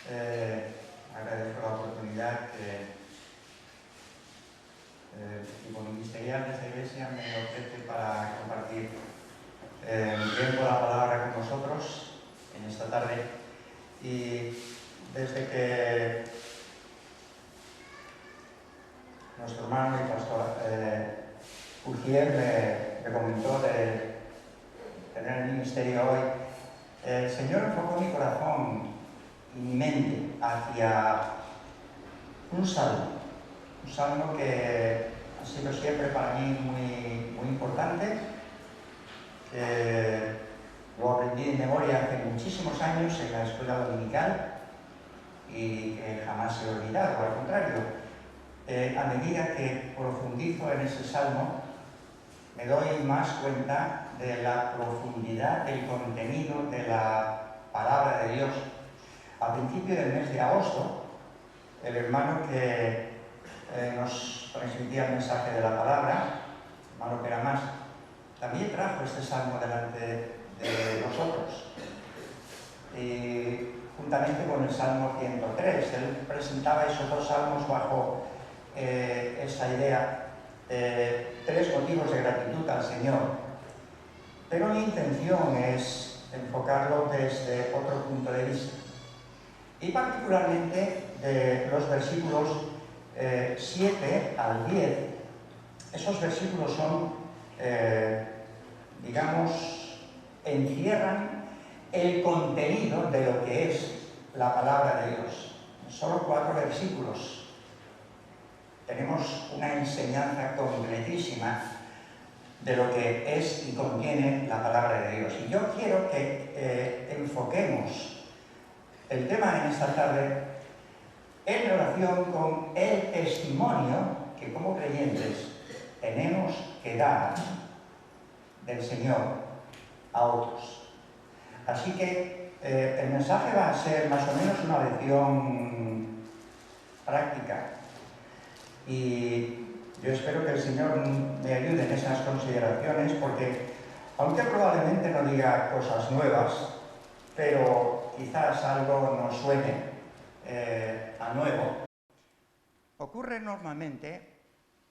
Agradezco la oportunidad que como ministerial de esta iglesia me ofrece para compartir mi tiempo, la palabra con vosotros en esta tarde. Y desde que nuestro hermano y pastor Ujier me comentó de tener el ministerio hoy, el Señor enfocó mi corazón y mi mente hacia un salmo que ha sido siempre para mí muy importante, que lo aprendí de memoria hace muchísimos años en la escuela dominical y que jamás he olvidado, al contrario. A medida que profundizo en ese salmo, me doy más cuenta de la profundidad del contenido de la palabra de Dios. A principio del mes de agosto, el hermano que nos transmitía el mensaje de la palabra, hermano Peramás, también trajo este salmo delante de nosotros. Y juntamente con el Salmo 103, él presentaba esos dos salmos bajo esta idea, tres motivos de gratitud al Señor. Pero mi intención es enfocarlo desde otro punto de vista. Y particularmente de los versículos 7 al 10. Esos versículos son, encierran el contenido de lo que es la palabra de Dios. Solo 4 versículos. Tenemos una enseñanza completísima de lo que es y contiene la palabra de Dios. Y yo quiero que enfoquemos el tema en esta tarde en relación con el testimonio que como creyentes tenemos que dar del Señor a otros. Así que el mensaje va a ser más o menos una lección práctica. Y yo espero que el Señor me ayude en esas consideraciones, porque aunque probablemente no diga cosas nuevas, pero quizás algo nos suene a nuevo. Ocurre normalmente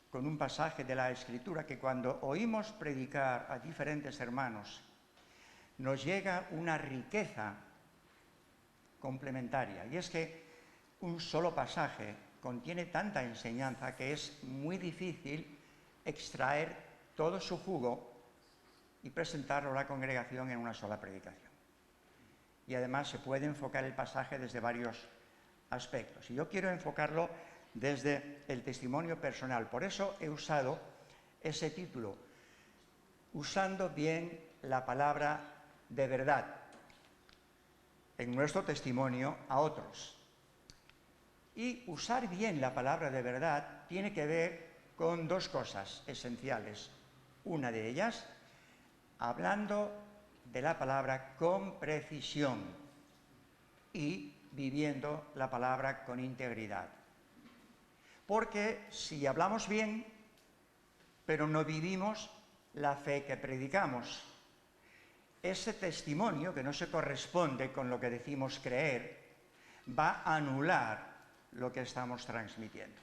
con un pasaje de la Escritura que cuando oímos predicar a diferentes hermanos, nos llega una riqueza complementaria. Y es que un solo pasaje contiene tanta enseñanza que es muy difícil extraer todo su jugo y presentarlo a la congregación en una sola predicación. Y además se puede enfocar el pasaje desde varios aspectos. Y yo quiero enfocarlo desde el testimonio personal. Por eso he usado ese título, usando bien la palabra de verdad en nuestro testimonio a otros. Y usar bien la palabra de verdad tiene que ver con dos cosas esenciales. Una de ellas, hablando de la palabra con precisión y viviendo la palabra con integridad. Porque si hablamos bien, pero no vivimos la fe que predicamos, ese testimonio que no se corresponde con lo que decimos creer va a anular lo que estamos transmitiendo.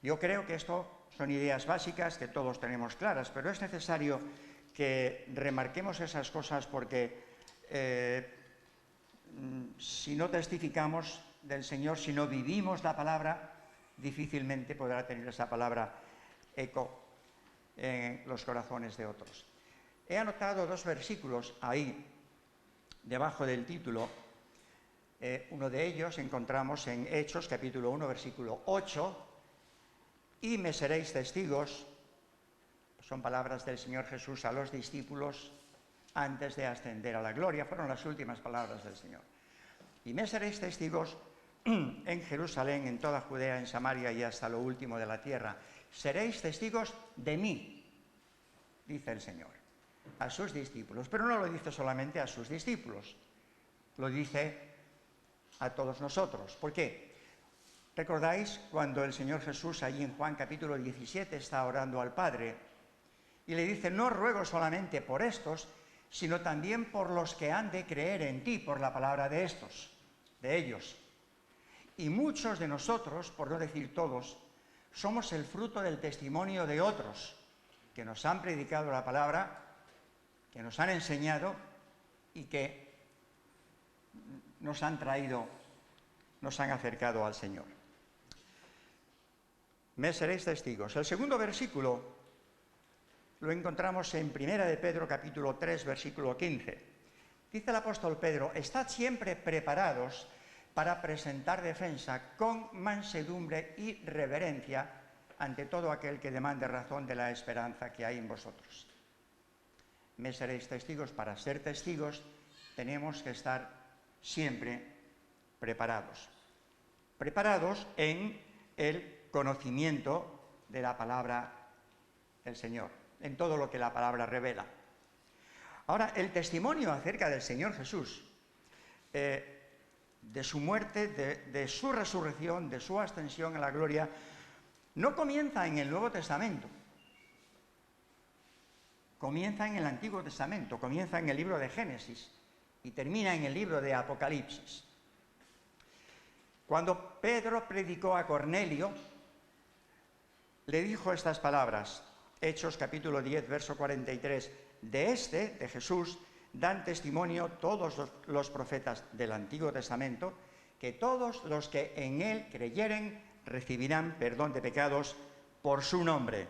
Yo creo que esto son ideas básicas que todos tenemos claras, pero es necesario que remarquemos esas cosas porque si no testificamos del Señor, si no vivimos la palabra, difícilmente podrá tener esa palabra eco en los corazones de otros. He anotado 2 versículos ahí, debajo del título. Uno de ellos encontramos en Hechos, capítulo 1, versículo 8, y me seréis testigos, son palabras del Señor Jesús a los discípulos antes de ascender a la gloria, fueron las últimas palabras del Señor. Y me seréis testigos en Jerusalén, en toda Judea, en Samaria y hasta lo último de la tierra. Seréis testigos de mí, dice el Señor, a sus discípulos. Pero no lo dice solamente a sus discípulos, lo dice a todos nosotros. ¿Por qué? ¿Recordáis cuando el Señor Jesús allí en Juan capítulo 17 está orando al Padre y le dice: no ruego solamente por estos, sino también por los que han de creer en ti por la palabra de estos? de ellos. Y muchos de nosotros, por no decir todos, somos el fruto del testimonio de otros que nos han predicado la palabra, que nos han enseñado y que nos han traído, nos han acercado al Señor. Me seréis testigos. El segundo versículo lo encontramos en 1 de Pedro, capítulo 3, versículo 15. Dice el apóstol Pedro: estad siempre preparados para presentar defensa con mansedumbre y reverencia ante todo aquel que demande razón de la esperanza que hay en vosotros. Me seréis testigos. Para ser testigos tenemos que estar siempre preparados. Preparados en el conocimiento de la palabra del Señor, en todo lo que la palabra revela. Ahora, el testimonio acerca del Señor Jesús, de su muerte, de su resurrección, de su ascensión a la gloria, no comienza en el Nuevo Testamento. Comienza en el Antiguo Testamento, comienza en el libro de Génesis y termina en el libro de Apocalipsis. Cuando Pedro predicó a Cornelio, le dijo estas palabras, Hechos capítulo 10, verso 43, de Jesús, dan testimonio todos los profetas del Antiguo Testamento, que todos los que en él creyeren recibirán perdón de pecados por su nombre.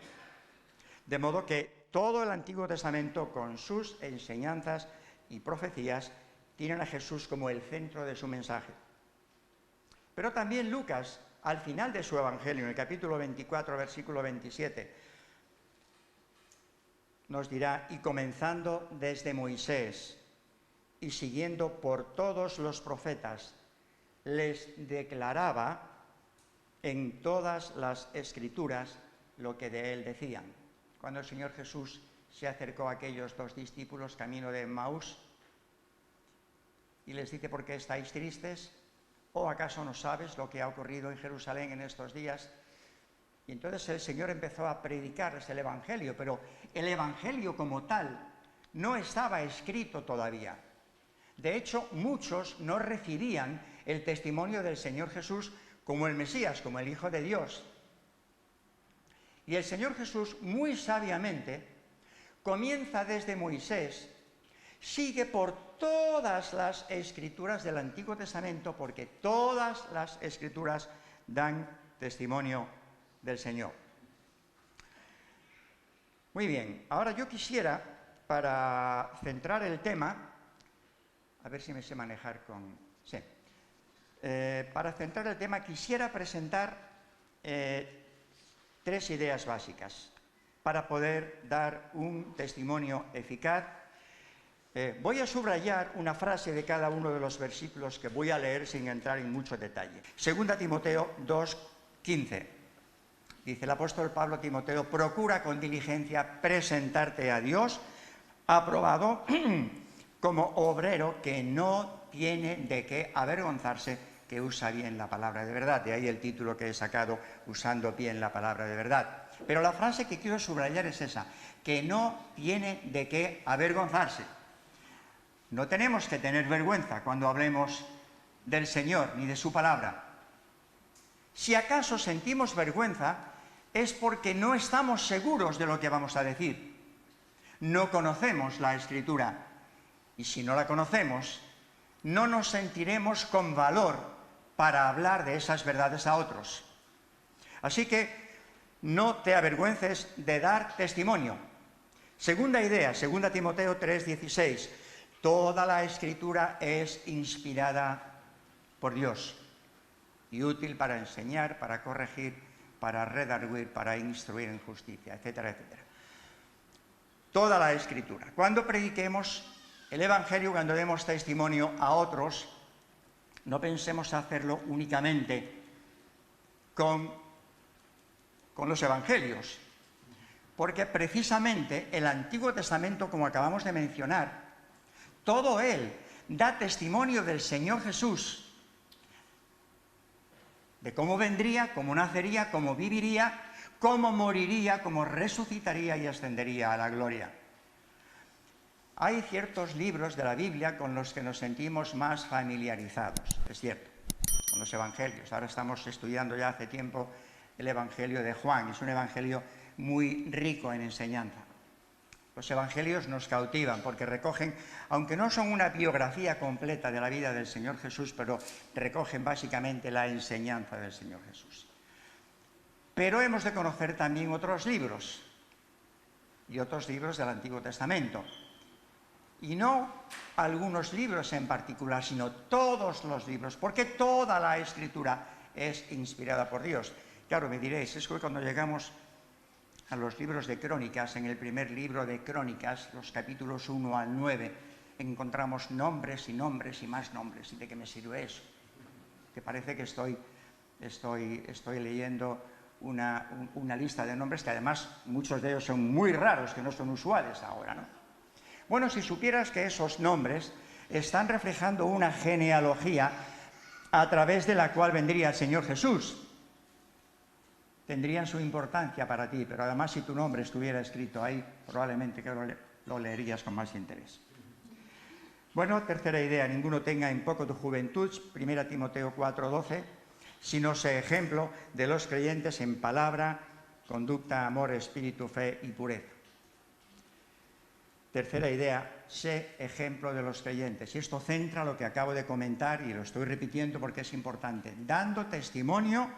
De modo que todo el Antiguo Testamento, con sus enseñanzas y profecías, tienen a Jesús como el centro de su mensaje. Pero también Lucas, al final de su Evangelio, en el capítulo 24, versículo 27, nos dirá: y comenzando desde Moisés y siguiendo por todos los profetas, les declaraba en todas las Escrituras lo que de él decían. Cuando el Señor Jesús se acercó a aquellos dos discípulos camino de Emmaús y les dice: ¿por qué estáis tristes? ¿O acaso no sabes lo que ha ocurrido en Jerusalén en estos días? Y entonces el Señor empezó a predicarles el Evangelio, pero el Evangelio como tal no estaba escrito todavía. De hecho, muchos no recibían el testimonio del Señor Jesús como el Mesías, como el Hijo de Dios. Y el Señor Jesús, muy sabiamente, comienza desde Moisés, sigue por todas las Escrituras del Antiguo Testamento, porque todas las Escrituras dan testimonio del Señor. Muy bien, ahora yo quisiera, para centrar el tema, a ver si me sé manejar con... Sí. Para centrar el tema quisiera presentar tres ideas básicas para poder dar un testimonio eficaz. Voy a subrayar una frase de cada uno de los versículos que voy a leer sin entrar en mucho detalle. 2 Timoteo 2:15. Dice el apóstol Pablo a Timoteo: procura con diligencia presentarte a Dios aprobado como obrero que no tiene de qué avergonzarse, que usa bien la palabra de verdad. De ahí el título que he sacado, usando bien la palabra de verdad. Pero la frase que quiero subrayar es esa: que no tiene de qué avergonzarse. No tenemos que tener vergüenza cuando hablemos del Señor ni de su palabra. Si acaso sentimos vergüenza, es porque no estamos seguros de lo que vamos a decir. No conocemos la Escritura. Y si no la conocemos, no nos sentiremos con valor para hablar de esas verdades a otros. Así que no te avergüences de dar testimonio. Segunda idea, 2 Timoteo 3:16. Toda la Escritura es inspirada por Dios y útil para enseñar, para corregir, para redarguir, para instruir en justicia, etcétera, etcétera. Toda la Escritura. Cuando prediquemos el Evangelio, cuando demos testimonio a otros, no pensemos hacerlo únicamente con los Evangelios, porque precisamente el Antiguo Testamento, como acabamos de mencionar, todo él da testimonio del Señor Jesús, de cómo vendría, cómo nacería, cómo viviría, cómo moriría, cómo resucitaría y ascendería a la gloria. Hay ciertos libros de la Biblia con los que nos sentimos más familiarizados, es cierto, con los evangelios. Ahora estamos estudiando ya hace tiempo el Evangelio de Juan. Es un evangelio muy rico en enseñanza. Los evangelios nos cautivan porque recogen, aunque no son una biografía completa de la vida del Señor Jesús, pero recogen básicamente la enseñanza del Señor Jesús. Pero hemos de conocer también otros libros, y otros libros del Antiguo Testamento. Y no algunos libros en particular, sino todos los libros, porque toda la Escritura es inspirada por Dios. Claro, me diréis, es que cuando llegamos a los libros de Crónicas, en el primer libro de Crónicas, los capítulos 1 al 9, encontramos nombres y nombres y más nombres. ¿Y de qué me sirve eso? Que parece que estoy leyendo una lista de nombres que además muchos de ellos son muy raros, que no son usuales ahora, ¿no? Bueno, si supieras que esos nombres están reflejando una genealogía a través de la cual vendría el Señor Jesús, tendrían su importancia para ti, pero además si tu nombre estuviera escrito ahí, probablemente que lo leerías con más interés. Bueno, tercera idea, ninguno tenga en poco tu juventud, 1 Timoteo 4:12, sino sé ejemplo de los creyentes en palabra, conducta, amor, espíritu, fe y pureza. Tercera idea, sé ejemplo de los creyentes. Y esto centra lo que acabo de comentar, y lo estoy repitiendo porque es importante, dando testimonio,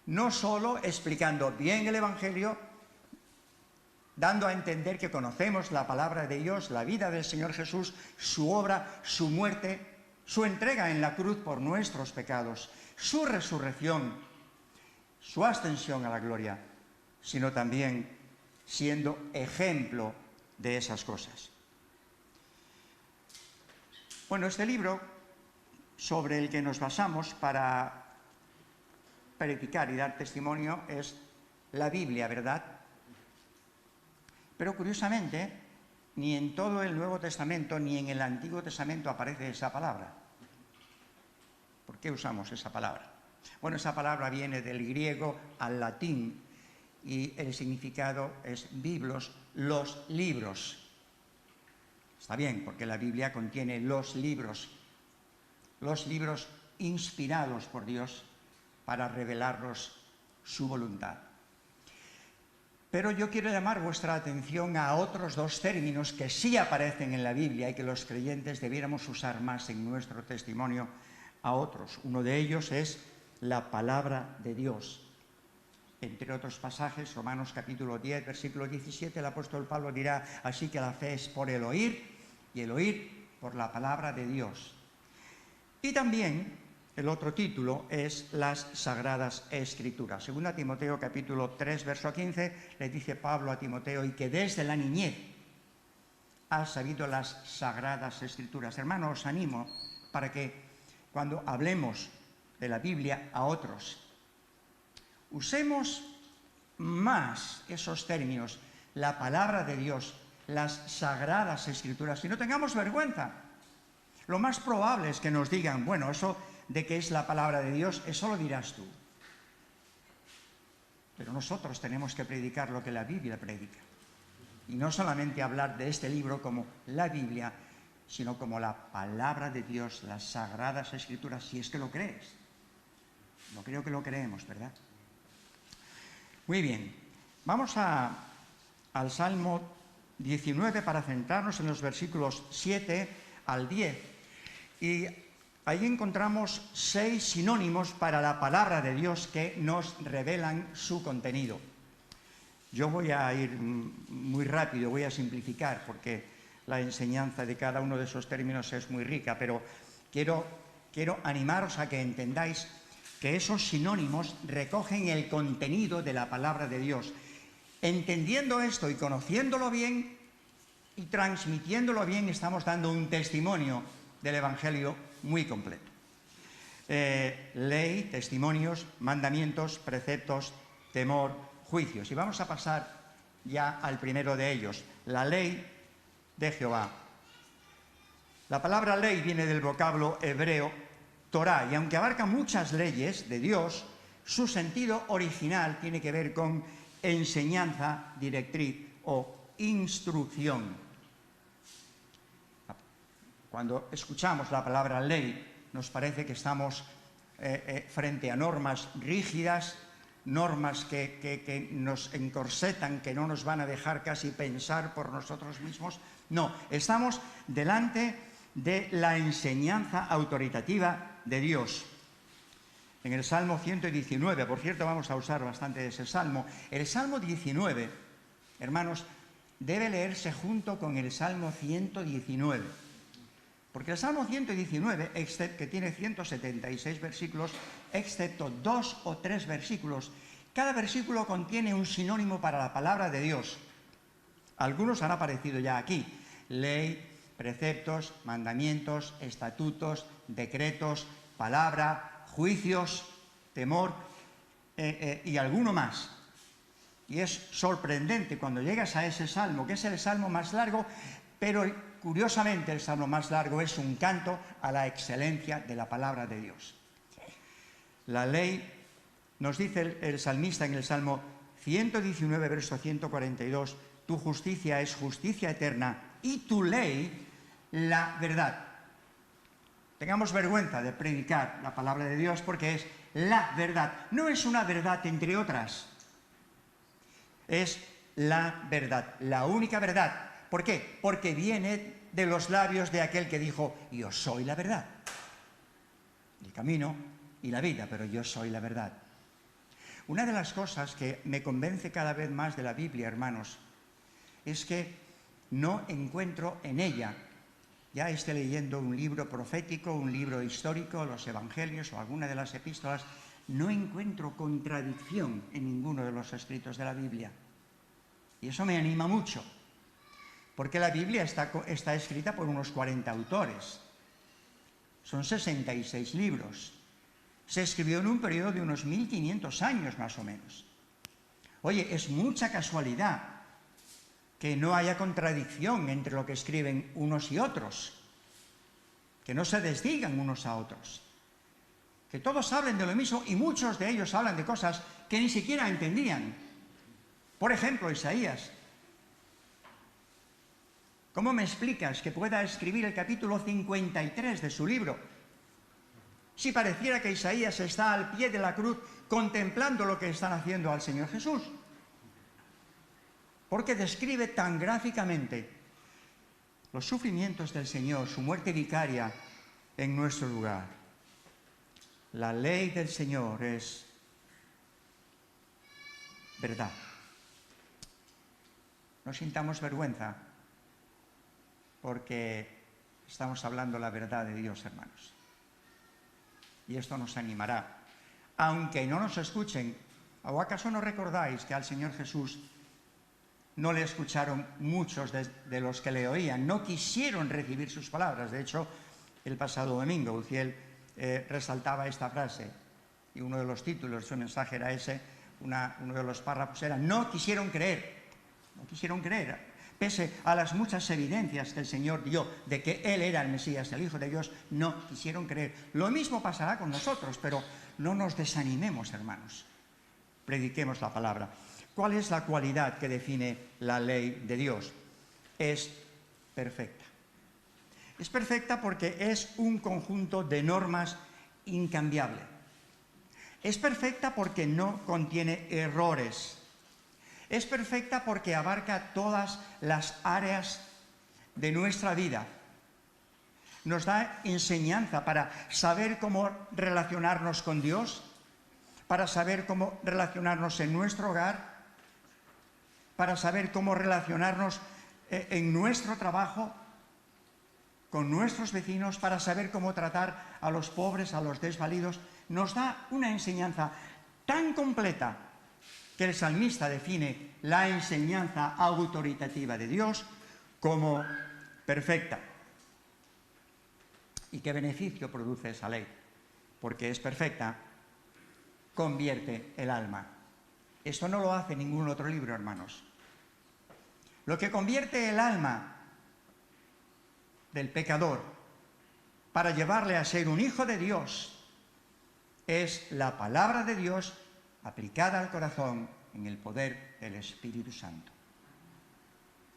no solo explicando bien el Evangelio, dando a entender que conocemos la palabra de Dios, la vida del Señor Jesús, su obra, su muerte, su entrega en la cruz por nuestros pecados, su resurrección, su ascensión a la gloria, sino también siendo ejemplo de esas cosas. Bueno, este libro sobre el que nos basamos para predicar y dar testimonio es la Biblia, ¿verdad? Pero curiosamente, ni en todo el Nuevo Testamento ni en el Antiguo Testamento aparece esa palabra. ¿Por qué usamos esa palabra? Bueno, esa palabra viene del griego al latín y el significado es biblos, los libros. Está bien, porque la Biblia contiene los libros inspirados por Dios para revelarnos su voluntad. Pero yo quiero llamar vuestra atención a otros dos términos que sí aparecen en la Biblia y que los creyentes debiéramos usar más en nuestro testimonio a otros. Uno de ellos es la palabra de Dios. Entre otros pasajes, Romanos capítulo 10, versículo 17, el apóstol Pablo dirá, así que la fe es por el oír, y el oír por la palabra de Dios. Y también el otro título es las Sagradas Escrituras. Según Timoteo capítulo 3, verso 15, le dice Pablo a Timoteo, y que desde la niñez has sabido las Sagradas Escrituras. Hermanos, os animo para que cuando hablemos de la Biblia a otros, usemos más esos términos, la palabra de Dios, las Sagradas Escrituras, y no tengamos vergüenza. Lo más probable es que nos digan, bueno, eso de que es la palabra de Dios, eso lo dirás tú. Pero nosotros tenemos que predicar lo que la Biblia predica. Y no solamente hablar de este libro como la Biblia, sino como la palabra de Dios, las Sagradas Escrituras, si es que lo crees. No creo que lo creemos, ¿verdad? Muy bien, vamos al Salmo 19 para centrarnos en los versículos 7 al 10. Y ahí encontramos 6 sinónimos para la palabra de Dios que nos revelan su contenido. Yo voy a ir muy rápido, voy a simplificar porque la enseñanza de cada uno de esos términos es muy rica, pero quiero animaros a que entendáis que esos sinónimos recogen el contenido de la palabra de Dios. Entendiendo esto y conociéndolo bien y transmitiéndolo bien, estamos dando un testimonio del Evangelio muy completo. Ley, testimonios, mandamientos, preceptos, temor, juicios. Y vamos a pasar ya al primero de ellos, la ley de Jehová. La palabra ley viene del vocablo hebreo Torá, y aunque abarca muchas leyes de Dios, su sentido original tiene que ver con enseñanza, directriz o instrucción. Cuando escuchamos la palabra ley, nos parece que estamos frente a normas rígidas, normas que nos encorsetan, que no nos van a dejar casi pensar por nosotros mismos. No, estamos delante de la enseñanza autoritativa de Dios. En el Salmo 119, por cierto, vamos a usar bastante ese Salmo. El Salmo 19, hermanos, debe leerse junto con el Salmo 119. Porque el Salmo 119, que tiene 176 versículos, excepto 2 o 3 versículos, cada versículo contiene un sinónimo para la palabra de Dios. Algunos han aparecido ya aquí: ley, preceptos, mandamientos, estatutos, decretos, palabra, juicios, temor y alguno más. Y es sorprendente cuando llegas a ese salmo, que es el salmo más largo, pero curiosamente el salmo más largo es un canto a la excelencia de la palabra de Dios. La ley, nos dice el salmista en el Salmo 119, verso 142, tu justicia es justicia eterna y tu ley la verdad. Tengamos vergüenza de predicar la palabra de Dios porque es la verdad. No es una verdad entre otras. Es la verdad, la única verdad. ¿Por qué? Porque viene de los labios de aquel que dijo: yo soy la verdad, el camino y la vida, pero yo soy la verdad. Una de las cosas que me convence cada vez más de la Biblia, hermanos, es que no encuentro en ella, ya esté leyendo un libro profético, un libro histórico, los evangelios o alguna de las epístolas, no encuentro contradicción en ninguno de los escritos de la Biblia. Y eso me anima mucho, porque la Biblia está escrita por unos 40 autores. Son 66 libros. Se escribió en un periodo de unos 1500 años más o menos. Oye, es mucha casualidad que no haya contradicción entre lo que escriben unos y otros, que no se desdigan unos a otros, que todos hablen de lo mismo y muchos de ellos hablan de cosas que ni siquiera entendían. Por ejemplo, Isaías. ¿Cómo me explicas que pueda escribir el capítulo 53 de su libro si pareciera que Isaías está al pie de la cruz contemplando lo que están haciendo al Señor Jesús? Porque describe tan gráficamente los sufrimientos del Señor, su muerte vicaria en nuestro lugar. La ley del Señor es verdad. No sintamos vergüenza, porque estamos hablando la verdad de Dios, hermanos. Y esto nos animará. Aunque no nos escuchen, ¿o acaso no recordáis que al Señor Jesús no le escucharon muchos de los que le oían? No quisieron recibir sus palabras. De hecho, el pasado domingo, Uciel resaltaba esta frase, y uno de los títulos de su mensaje era ese, uno de los párrafos era: no quisieron creer. No quisieron creer. Pese a las muchas evidencias que el Señor dio de que Él era el Mesías, el Hijo de Dios, no quisieron creer. Lo mismo pasará con nosotros, pero no nos desanimemos, hermanos. Prediquemos la palabra. ¿Cuál es la cualidad que define la ley de Dios? Es perfecta. Es perfecta porque es un conjunto de normas incambiable. Es perfecta porque no contiene errores. Es perfecta porque abarca todas las áreas de nuestra vida. Nos da enseñanza para saber cómo relacionarnos con Dios, para saber cómo relacionarnos en nuestro hogar, para saber cómo relacionarnos en nuestro trabajo, con nuestros vecinos, para saber cómo tratar a los pobres, a los desvalidos. Nos da una enseñanza tan completa que el salmista define la enseñanza autoritativa de Dios como perfecta. ¿Y qué beneficio produce esa ley? Porque es perfecta, convierte el alma. Esto no lo hace ningún otro libro, hermanos. Lo que convierte el alma del pecador para llevarle a ser un hijo de Dios es la palabra de Dios aplicada al corazón en el poder del Espíritu Santo.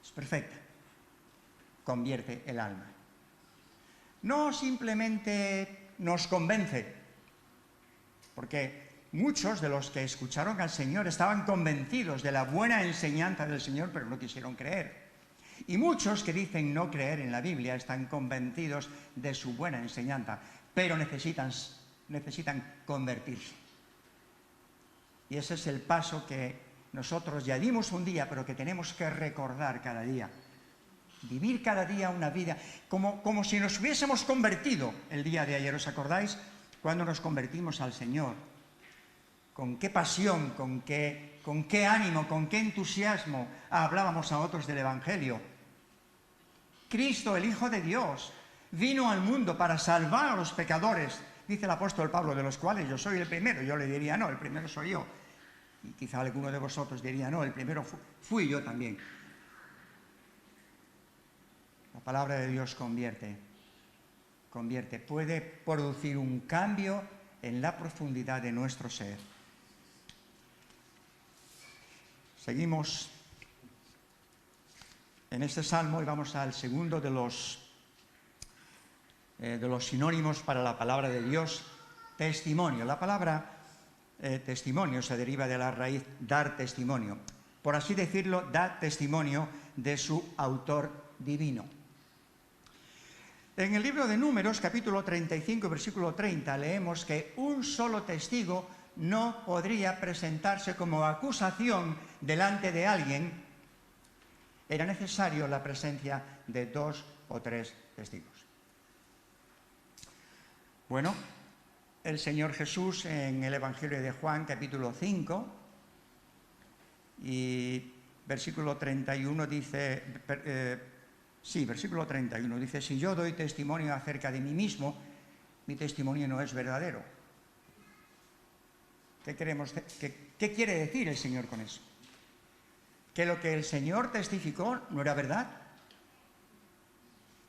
Es perfecta. Convierte el alma. no simplemente nos convence, porque muchos de los que escucharon al Señor estaban convencidos de la buena enseñanza del Señor, pero no quisieron creer. Y muchos que dicen no creer en la Biblia están convencidos de su buena enseñanza, pero necesitan convertirse. Y ese es el paso que nosotros ya dimos un día, pero que tenemos que recordar cada día. Vivir cada día una vida como si nos hubiésemos convertido el día de ayer. ¿Os acordáis cuando nos convertimos al Señor? Con qué pasión, con qué ánimo, con qué entusiasmo hablábamos a otros del Evangelio. Cristo, el Hijo de Dios, vino al mundo para salvar a los pecadores, dice el apóstol Pablo, de los cuales yo soy el primero. Yo le diría, no, el primero soy yo. Y quizá alguno de vosotros diría, no, el primero fui yo también. La palabra de Dios convierte, puede producir un cambio en la profundidad de nuestro ser. Seguimos en este salmo y vamos al segundo de los sinónimos para la palabra de Dios, testimonio. La palabra testimonio se deriva de la raíz dar testimonio. Por así decirlo, da testimonio de su autor divino. En el libro de Números, capítulo 35, versículo 30, leemos que un solo testigo no podría presentarse como acusación delante de alguien. Era necesario la presencia de 2 o 3 testigos. Bueno, el Señor Jesús en el Evangelio de Juan, capítulo 5, y versículo 31 dice, versículo 31 dice, si yo doy testimonio acerca de mí mismo, mi testimonio no es verdadero. ¿Qué quiere decir el Señor con eso? ¿Que lo que el Señor testificó no era verdad?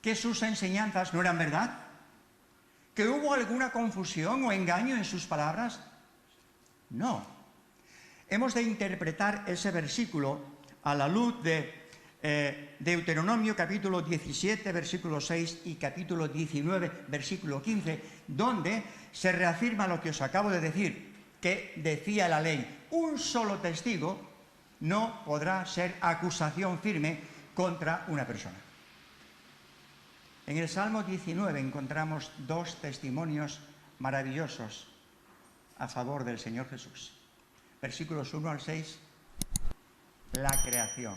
¿Que sus enseñanzas no eran verdad? ¿Que hubo alguna confusión o engaño en sus palabras? No. Hemos de interpretar ese versículo a la luz de Deuteronomio capítulo 17, versículo 6 y capítulo 19, versículo 15, donde se reafirma lo que os acabo de decir, que decía la ley, un solo testigo no podrá ser acusación firme contra una persona. En el Salmo 19 encontramos 2 testimonios maravillosos a favor del Señor Jesús. Versículos 1 al 6, la creación.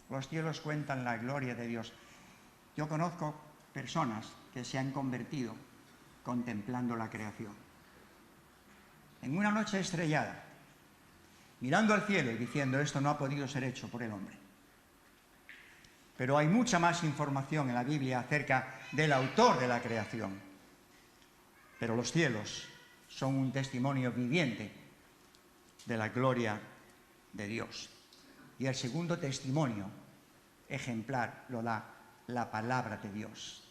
Los cielos cuentan la gloria de Dios. Yo conozco personas que se han convertido contemplando la creación. En una noche estrellada, mirando al cielo y diciendo, esto no ha podido ser hecho por el hombre. Pero hay mucha más información en la Biblia acerca del autor de la creación. Pero los cielos son un testimonio viviente de la gloria de Dios. Y el segundo testimonio ejemplar lo da la palabra de Dios,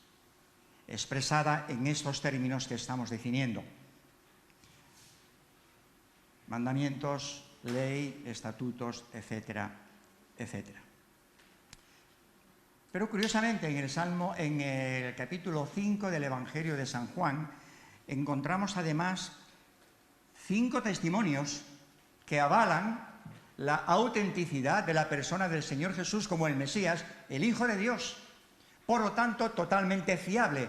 expresada en estos términos que estamos definiendo. Mandamientos, ley, estatutos, etcétera, etcétera. Pero curiosamente en el capítulo 5 del Evangelio de San Juan, encontramos además 5 testimonios que avalan la autenticidad de la persona del Señor Jesús como el Mesías, el Hijo de Dios. Por lo tanto, totalmente fiable,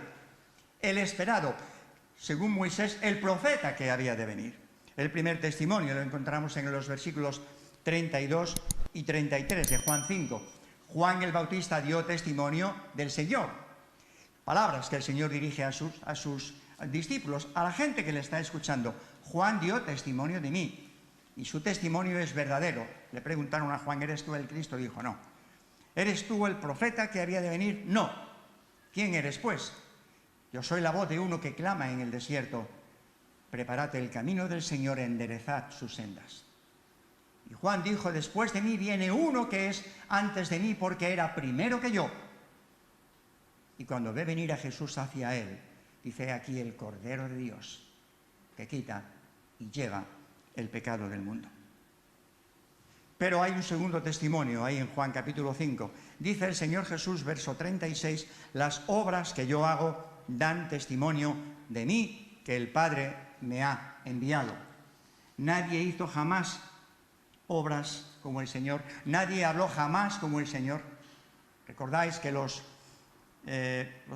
el esperado, según Moisés, el profeta que había de venir. El primer testimonio lo encontramos en los versículos 32 y 33 de Juan 5. Juan el Bautista dio testimonio del Señor. Palabras que el Señor dirige a sus discípulos, a la gente que le está escuchando. Juan dio testimonio de mí y su testimonio es verdadero. Le preguntaron a Juan, ¿eres tú el Cristo? Dijo, no. ¿Eres tú el profeta que había de venir? No. ¿Quién eres, pues? Yo soy la voz de uno que clama en el desierto. Preparad el camino del Señor, enderezad sus sendas. Y Juan dijo, después de mí viene uno que es antes de mí porque era primero que yo. Y cuando ve venir a Jesús hacia él, dice aquí el Cordero de Dios que quita y lleva el pecado del mundo. Pero hay un segundo testimonio ahí en Juan capítulo 5. Dice el Señor Jesús, verso 36, las obras que yo hago dan testimonio de mí, que el Padre me ha enviado. Nadie hizo jamás obras como el Señor, nadie habló jamás como el Señor. ¿Recordáis que los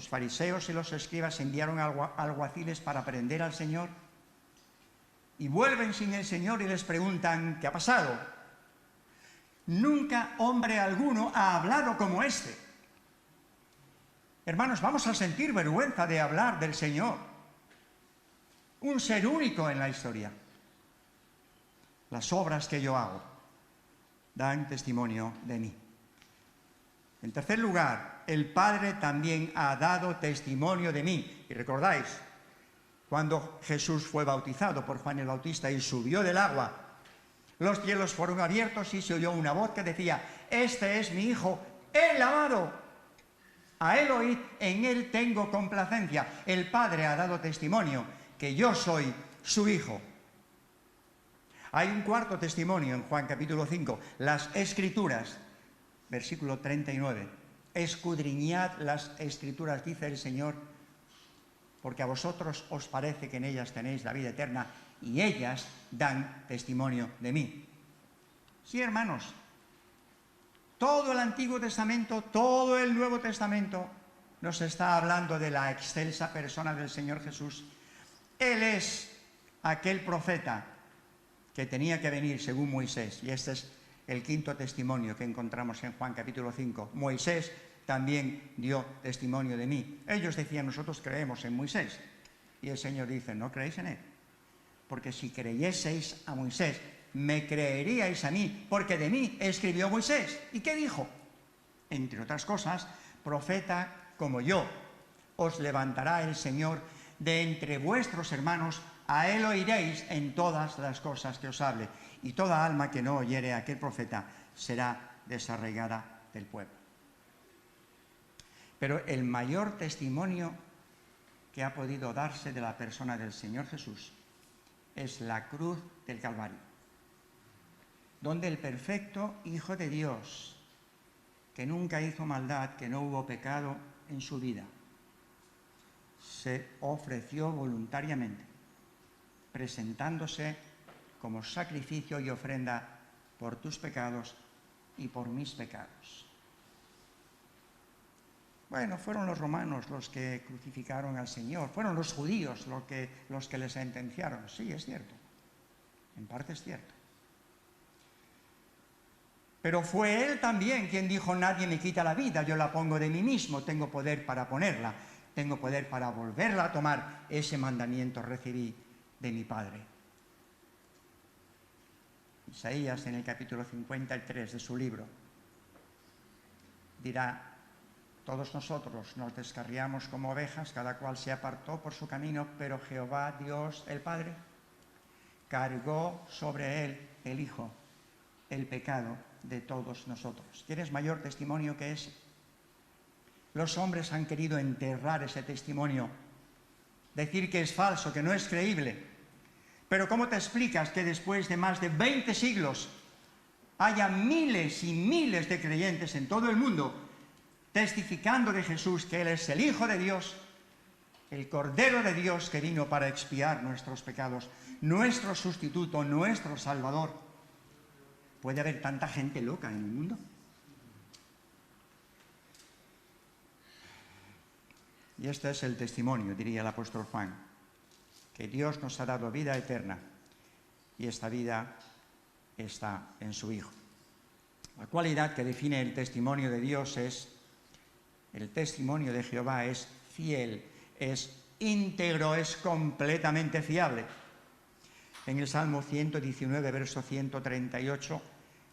fariseos y los escribas enviaron alguaciles para prender al Señor? Y vuelven sin el Señor y les preguntan, ¿qué ha pasado? Nunca hombre alguno ha hablado como este. Hermanos, vamos a sentir vergüenza de hablar del Señor. Un ser único en la historia. Las obras que yo hago dan testimonio de mí. En tercer lugar, el Padre también ha dado testimonio de mí. Y recordáis, cuando Jesús fue bautizado por Juan el Bautista y subió del agua, los cielos fueron abiertos y se oyó una voz que decía, este es mi Hijo, el amado. A él oíd, en él tengo complacencia. El Padre ha dado testimonio que yo soy su Hijo. Hay un cuarto testimonio en Juan capítulo 5, las Escrituras, versículo 39. Escudriñad las Escrituras, dice el Señor, porque a vosotros os parece que en ellas tenéis la vida eterna y ellas dan testimonio de mí. Sí, hermanos, todo el Antiguo Testamento, todo el Nuevo Testamento nos está hablando de la excelsa persona del Señor Jesús. Él es aquel profeta que tenía que venir según Moisés, y este es el quinto testimonio que encontramos en Juan capítulo 5. Moisés también dio testimonio de mí. Ellos decían, nosotros creemos en Moisés. Y el Señor dice, no creéis en él. Porque si creyeseis a Moisés, me creeríais a mí, porque de mí escribió Moisés. ¿Y qué dijo? Entre otras cosas, profeta como yo, os levantará el Señor de entre vuestros hermanos, a él oiréis en todas las cosas que os hable. Y toda alma que no oyere a aquel profeta será desarraigada del pueblo. Pero el mayor testimonio que ha podido darse de la persona del Señor Jesús es la cruz del Calvario, donde el perfecto Hijo de Dios, que nunca hizo maldad, que no hubo pecado en su vida, se ofreció voluntariamente, presentándose como sacrificio y ofrenda por tus pecados y por mis pecados. Bueno, fueron los romanos los que crucificaron al Señor, fueron los judíos los que le sentenciaron. Sí, es cierto, en parte es cierto. Pero fue Él también quien dijo, nadie me quita la vida, yo la pongo de mí mismo, tengo poder para ponerla, tengo poder para volverla a tomar, ese mandamiento recibí de mi Padre. Isaías, en el capítulo 53 de su libro, dirá, todos nosotros nos descarriamos como ovejas, cada cual se apartó por su camino, pero Jehová, Dios, el Padre, cargó sobre él, el Hijo, el pecado de todos nosotros. ¿Quieres mayor testimonio que ese? Los hombres han querido enterrar ese testimonio, decir que es falso, que no es creíble. Pero ¿cómo te explicas que después de más de 20 siglos haya miles y miles de creyentes en todo el mundo testificando de Jesús que Él es el Hijo de Dios, el Cordero de Dios que vino para expiar nuestros pecados, nuestro sustituto, nuestro Salvador? ¿Puede haber tanta gente loca en el mundo? Y este es el testimonio, diría el apóstol Juan, que Dios nos ha dado vida eterna y esta vida está en su Hijo. La cualidad que define el testimonio de Dios es: el testimonio de Jehová es fiel, es íntegro, es completamente fiable. En el Salmo 119, verso 138,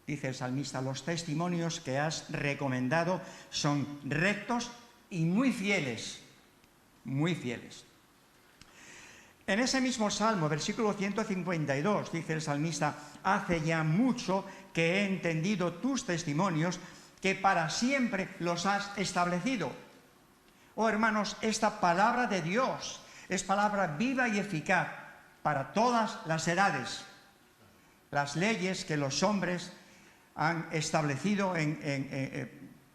dice el salmista, los testimonios que has recomendado son rectos y muy fieles, muy fieles. En ese mismo Salmo, versículo 152, dice el salmista, hace ya mucho que he entendido tus testimonios, que para siempre los has establecido. Oh hermanos, esta palabra de Dios es palabra viva y eficaz para todas las edades. Las leyes que los hombres han establecido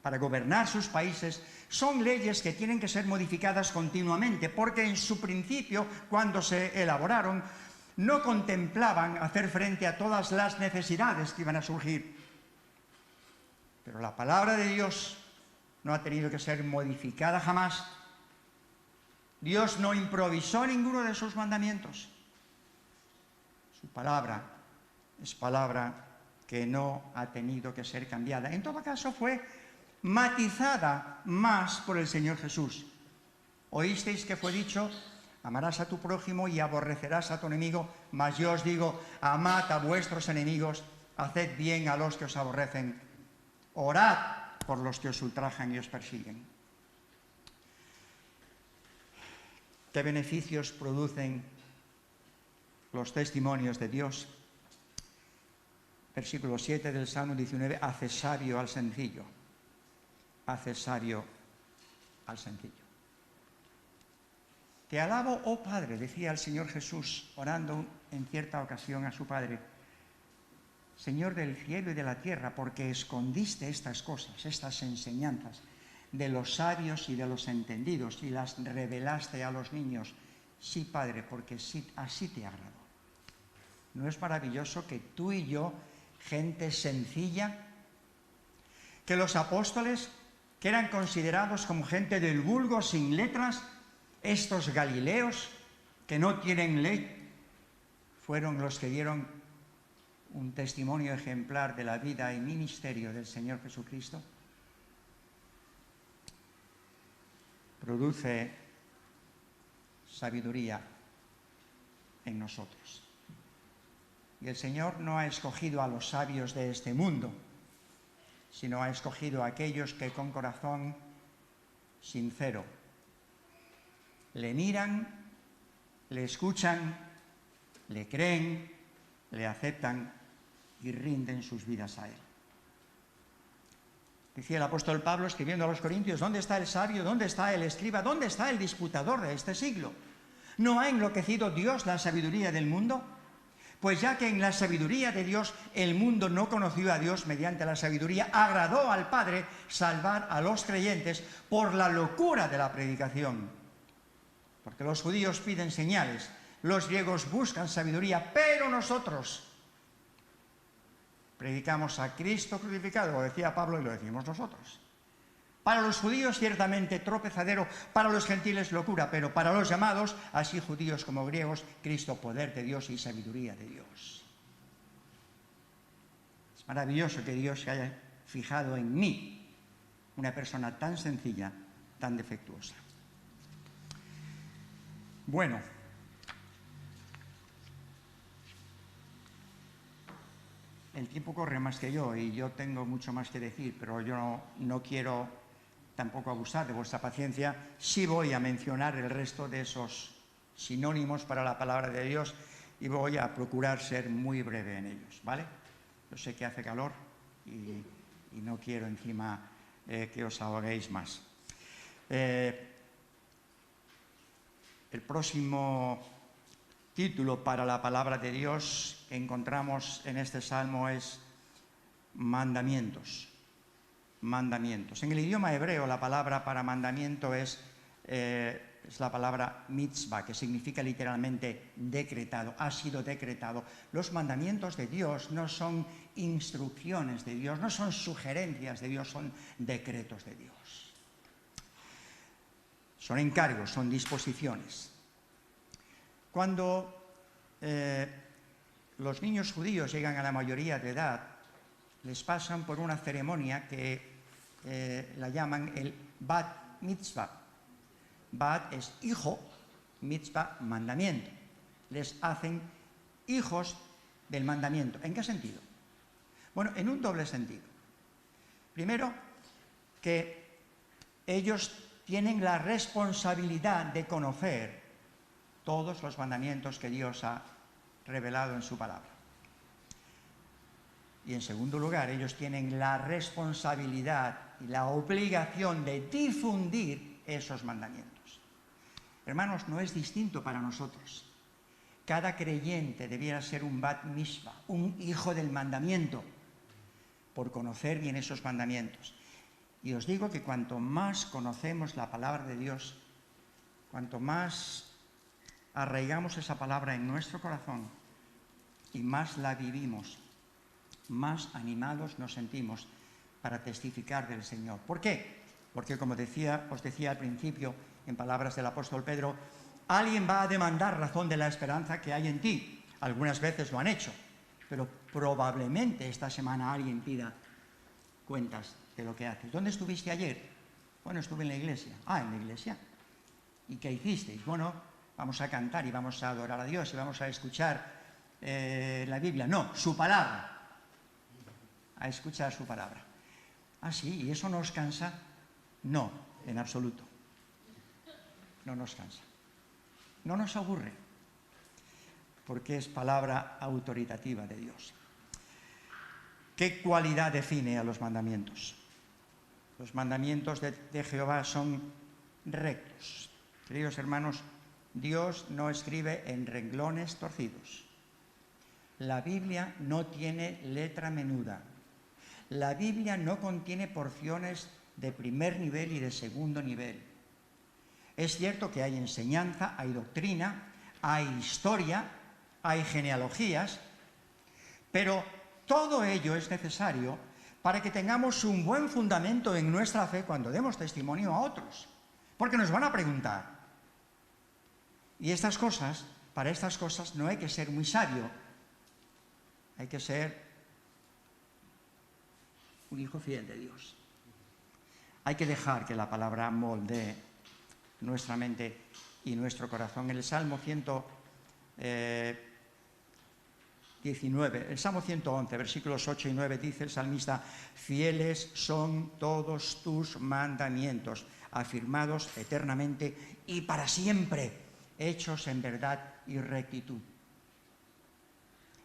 para gobernar sus países, son leyes que tienen que ser modificadas continuamente, porque en su principio, cuando se elaboraron, no contemplaban hacer frente a todas las necesidades que iban a surgir. Pero la palabra de Dios no ha tenido que ser modificada jamás. Dios no improvisó ninguno de sus mandamientos. Su palabra es palabra que no ha tenido que ser cambiada. En todo caso, fue matizada más por el Señor Jesús. Oísteis que fue dicho: amarás a tu prójimo y aborrecerás a tu enemigo, mas yo os digo, amad a vuestros enemigos, haced bien a los que os aborrecen, orad por los que os ultrajan y os persiguen. ¿Qué beneficios producen los testimonios de Dios? Versículo 7 del Salmo 19, hace sabio al sencillo. Hace sabio al sencillo. Te alabo, oh Padre, decía el Señor Jesús, orando en cierta ocasión a su Padre, Señor del cielo y de la tierra, porque escondiste estas cosas, estas enseñanzas, de los sabios y de los entendidos, y las revelaste a los niños. Sí, Padre, porque así te agradó. ¿No es maravilloso que tú y yo, gente sencilla, que los apóstoles, que eran considerados como gente del vulgo sin letras, estos galileos que no tienen ley, fueron los que dieron un testimonio ejemplar de la vida y ministerio del Señor Jesucristo? Produce sabiduría en nosotros. Y el Señor no ha escogido a los sabios de este mundo, sino ha escogido a aquellos que con corazón sincero le miran, le escuchan, le creen, le aceptan y rinden sus vidas a Él. Decía el apóstol Pablo escribiendo a los Corintios: ¿dónde está el sabio? ¿Dónde está el escriba? ¿Dónde está el disputador de este siglo? ¿No ha enloquecido Dios la sabiduría del mundo? Pues ya que en la sabiduría de Dios el mundo no conoció a Dios, mediante la sabiduría agradó al Padre salvar a los creyentes por la locura de la predicación. Porque los judíos piden señales, los griegos buscan sabiduría, pero nosotros predicamos a Cristo crucificado, lo decía Pablo y lo decimos nosotros. Para los judíos ciertamente tropezadero, para los gentiles locura, pero para los llamados, así judíos como griegos, Cristo poder de Dios y sabiduría de Dios. Es maravilloso que Dios se haya fijado en mí, una persona tan sencilla, tan defectuosa. Bueno, el tiempo corre más que yo y yo tengo mucho más que decir, pero yo no quiero tampoco abusar de vuestra paciencia. Sí voy a mencionar el resto de esos sinónimos para la palabra de Dios y voy a procurar ser muy breve en ellos, ¿vale? Yo sé que hace calor y no quiero encima que os ahoguéis más. El próximo título para la palabra de Dios que encontramos en este salmo es mandamientos. Mandamientos. En el idioma hebreo la palabra para mandamiento es la palabra mitzvah, que significa literalmente decretado, ha sido decretado. Los mandamientos de Dios no son instrucciones de Dios, no son sugerencias de Dios, son decretos de Dios. Son encargos, son disposiciones. Cuando los niños judíos llegan a la mayoría de edad, les pasan por una ceremonia que la llaman el bat mitzvah. Bat es hijo, mitzvah mandamiento. Les hacen hijos del mandamiento. ¿En qué sentido? Bueno, en un doble sentido. Primero, que ellos tienen la responsabilidad de conocer todos los mandamientos que Dios ha revelado en su palabra. Y en segundo lugar, ellos tienen la responsabilidad y la obligación de difundir esos mandamientos. Hermanos, no es distinto para nosotros. Cada creyente debiera ser un bat mitzvah, un hijo del mandamiento. por conocer bien esos mandamientos. Y os digo que cuanto más conocemos la palabra de Dios, cuanto más arraigamos esa palabra en nuestro corazón y más la vivimos, más animados nos sentimos para testificar del Señor. ¿Por qué? Porque, como os decía al principio, en palabras del apóstol Pedro, alguien va a demandar razón de la esperanza que hay en ti. Algunas veces lo han hecho, pero probablemente esta semana alguien pida cuentas de lo que haces. ¿Dónde estuviste ayer? Bueno, estuve en la iglesia. Ah, ¿en la iglesia? ¿Y qué hicisteis? Bueno, vamos a cantar y vamos a adorar a Dios y vamos a escuchar la Biblia. No, su palabra. A escuchar su palabra. Ah, sí, ¿y eso nos cansa? No, en absoluto. No nos cansa. No nos aburre, porque es palabra autoritativa de Dios. ¿Qué cualidad define a los mandamientos? Los mandamientos de Jehová son rectos. Queridos hermanos, Dios no escribe en renglones torcidos. La Biblia no tiene letra menuda. La Biblia no contiene porciones de primer nivel y de segundo nivel. Es cierto que hay enseñanza, hay doctrina, hay historia, hay genealogías, pero todo ello es necesario para que tengamos un buen fundamento en nuestra fe cuando demos testimonio a otros, porque nos van a preguntar. Y para estas cosas no hay que ser muy sabio, hay que ser un hijo fiel de Dios. Hay que dejar que la palabra moldee nuestra mente y nuestro corazón. En el Salmo 19, el Salmo 111, versículos 8 y 9, dice el salmista: fieles son todos tus mandamientos, afirmados eternamente y para siempre, hechos en verdad y rectitud.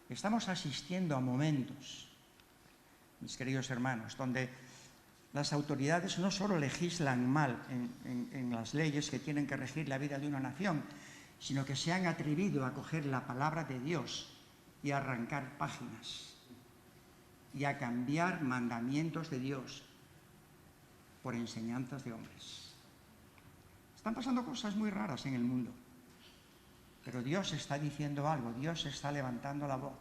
Estamos asistiendo a momentos, mis queridos hermanos, donde las autoridades no solo legislan mal en las leyes que tienen que regir la vida de una nación, sino que se han atrevido a coger la palabra de Dios y a arrancar páginas y a cambiar mandamientos de Dios por enseñanzas de hombres. Están pasando cosas muy raras en el mundo, pero Dios está diciendo algo, Dios está levantando la voz,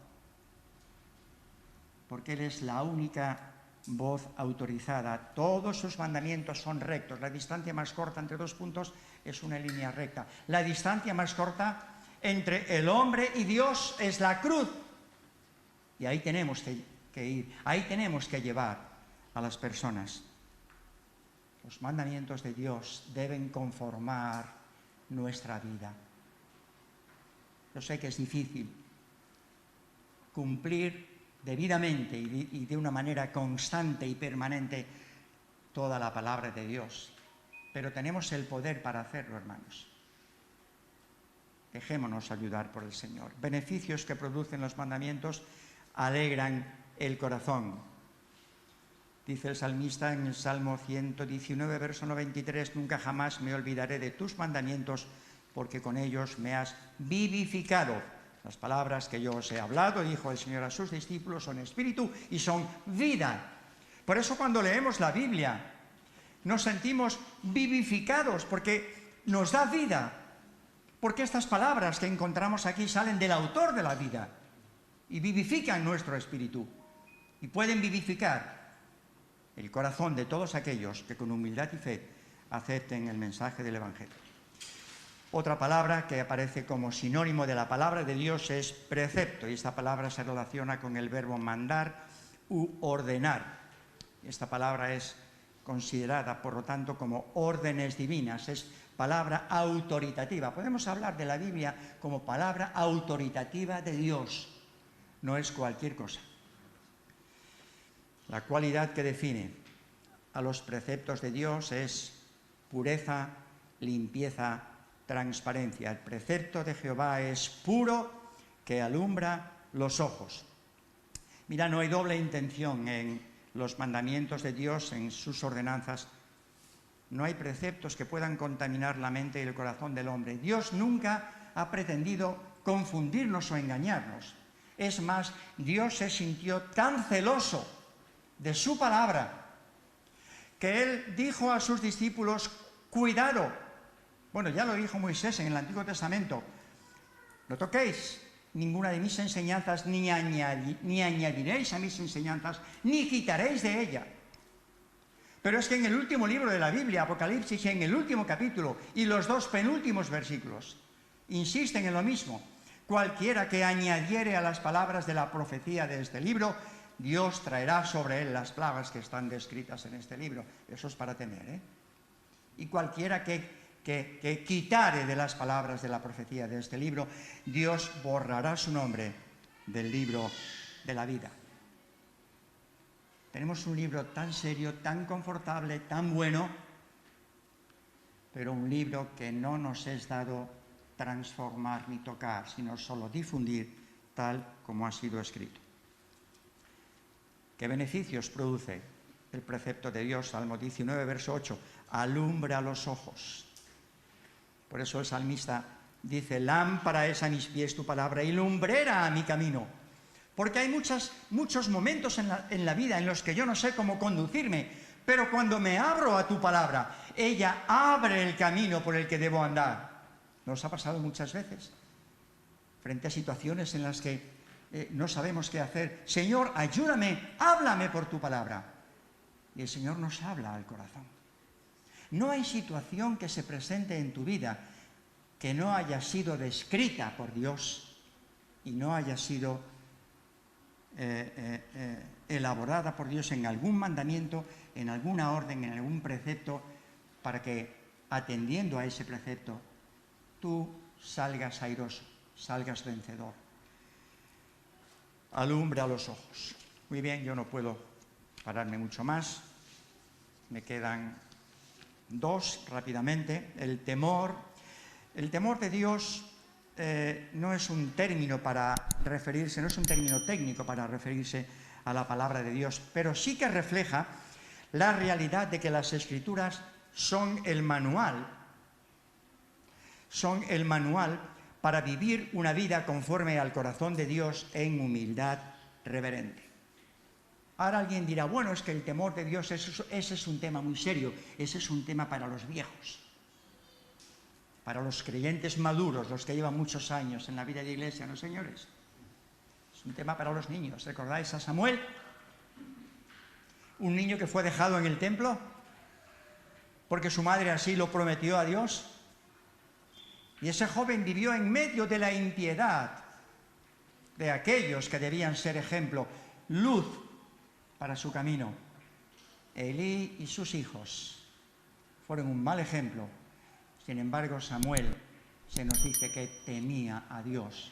porque Él es la única voz autorizada. Todos sus mandamientos son rectos. La distancia más corta entre dos puntos es una línea recta. La distancia más corta entre el hombre y Dios es la cruz. Y ahí tenemos que ir, ahí tenemos que llevar a las personas. Los mandamientos de Dios deben conformar nuestra vida. Yo sé que es difícil cumplir debidamente y de una manera constante y permanente toda la palabra de Dios, pero tenemos el poder para hacerlo, hermanos. Dejémonos ayudar por el Señor. Beneficios que producen los mandamientos alegran el corazón. Dice el salmista en el Salmo 119, verso 93, nunca jamás me olvidaré de tus mandamientos, porque con ellos me has vivificado. Las palabras que yo os he hablado, dijo el Señor a sus discípulos, son espíritu y son vida. Por eso cuando leemos la Biblia nos sentimos vivificados, porque nos da vida. Porque estas palabras que encontramos aquí salen del autor de la vida y vivifican nuestro espíritu. Y pueden vivificar el corazón de todos aquellos que con humildad y fe acepten el mensaje del Evangelio. Otra palabra que aparece como sinónimo de la palabra de Dios es precepto, y esta palabra se relaciona con el verbo mandar u ordenar. Esta palabra es considerada, por lo tanto, como órdenes divinas, es palabra autoritativa. Podemos hablar de la Biblia como palabra autoritativa de Dios, no es cualquier cosa. La cualidad que define a los preceptos de Dios es pureza, limpieza, transparencia. El precepto de Jehová es puro, que alumbra los ojos. Mira, no hay doble intención en los mandamientos de Dios, en sus ordenanzas. No hay preceptos que puedan contaminar la mente y el corazón del hombre. Dios nunca ha pretendido confundirnos o engañarnos. Es más, Dios se sintió tan celoso de su palabra, que Él dijo a sus discípulos, cuidado. Bueno, ya lo dijo Moisés en el Antiguo Testamento, no toquéis ninguna de mis enseñanzas, ni añadiréis a mis enseñanzas, ni quitaréis de ella. Pero es que en el último libro de la Biblia, Apocalipsis, en el último capítulo y los 2 penúltimos versículos, insisten en lo mismo. Cualquiera que añadiere a las palabras de la profecía de este libro, Dios traerá sobre él las plagas que están descritas en este libro. Eso es para temer, ¿eh? Y cualquiera que quitare de las palabras de la profecía de este libro, Dios borrará su nombre del libro de la vida. Tenemos un libro tan serio, tan confortable, tan bueno, pero un libro que no nos es dado transformar ni tocar, sino solo difundir tal como ha sido escrito. ¿Qué beneficios produce el precepto de Dios? Salmo 19, verso 8, alumbra los ojos. Por eso el salmista dice, lámpara es a mis pies tu palabra y lumbrera a mi camino. Porque hay muchos momentos en la vida en los que yo no sé cómo conducirme, pero cuando me abro a tu palabra, ella abre el camino por el que debo andar. ¿Nos ha pasado muchas veces? Frente a situaciones en las que no sabemos qué hacer. Señor, ayúdame, háblame por tu palabra. Y el Señor nos habla al corazón. No hay situación que se presente en tu vida que no haya sido descrita por Dios y no haya sido elaborada por Dios en algún mandamiento, en alguna orden, en algún precepto, para que, atendiendo a ese precepto, tú salgas airoso, salgas vencedor. Alumbra los ojos. Muy bien, yo no puedo pararme mucho más. Me quedan 2 rápidamente. El temor de Dios no es un término para referirse, no es un término técnico para referirse a la palabra de Dios, pero sí que refleja la realidad de que las Escrituras son el manual para vivir una vida conforme al corazón de Dios en humildad reverente. Ahora alguien dirá, bueno, es que el temor de Dios, ese es un tema muy serio, ese es un tema para los viejos. Para los creyentes maduros, los que llevan muchos años en la vida de iglesia, ¿no, señores? Es un tema para los niños. ¿Recordáis a Samuel? Un niño que fue dejado en el templo porque su madre así lo prometió a Dios. Y ese joven vivió en medio de la impiedad de aquellos que debían ser ejemplo, luz para su camino. Elí y sus hijos fueron un mal ejemplo. Sin embargo, Samuel se nos dice que temía a Dios.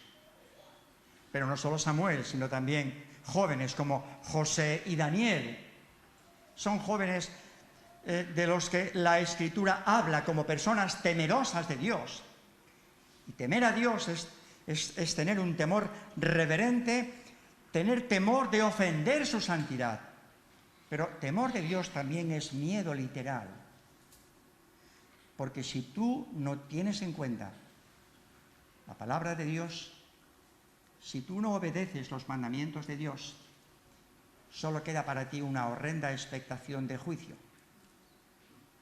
Pero no solo Samuel, sino también jóvenes como José y Daniel. Son jóvenes de los que la Escritura habla como personas temerosas de Dios. Y temer a Dios es tener un temor reverente, tener temor de ofender su santidad. Pero temor de Dios también es miedo literal. Porque si tú no tienes en cuenta la palabra de Dios, si tú no obedeces los mandamientos de Dios, solo queda para ti una horrenda expectación de juicio.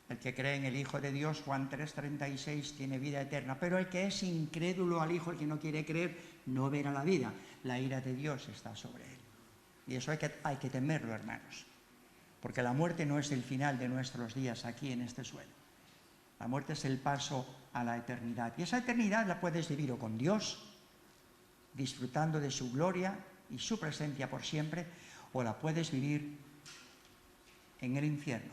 El que cree en el Hijo de Dios, Juan 3:36, tiene vida eterna. Pero el que es incrédulo al Hijo, el que no quiere creer, no verá la vida. La ira de Dios está sobre él. Y eso hay que temerlo, hermanos. Porque la muerte no es el final de nuestros días aquí en este suelo. La muerte es el paso a la eternidad. Y esa eternidad la puedes vivir o con Dios, disfrutando de su gloria y su presencia por siempre, o la puedes vivir en el infierno,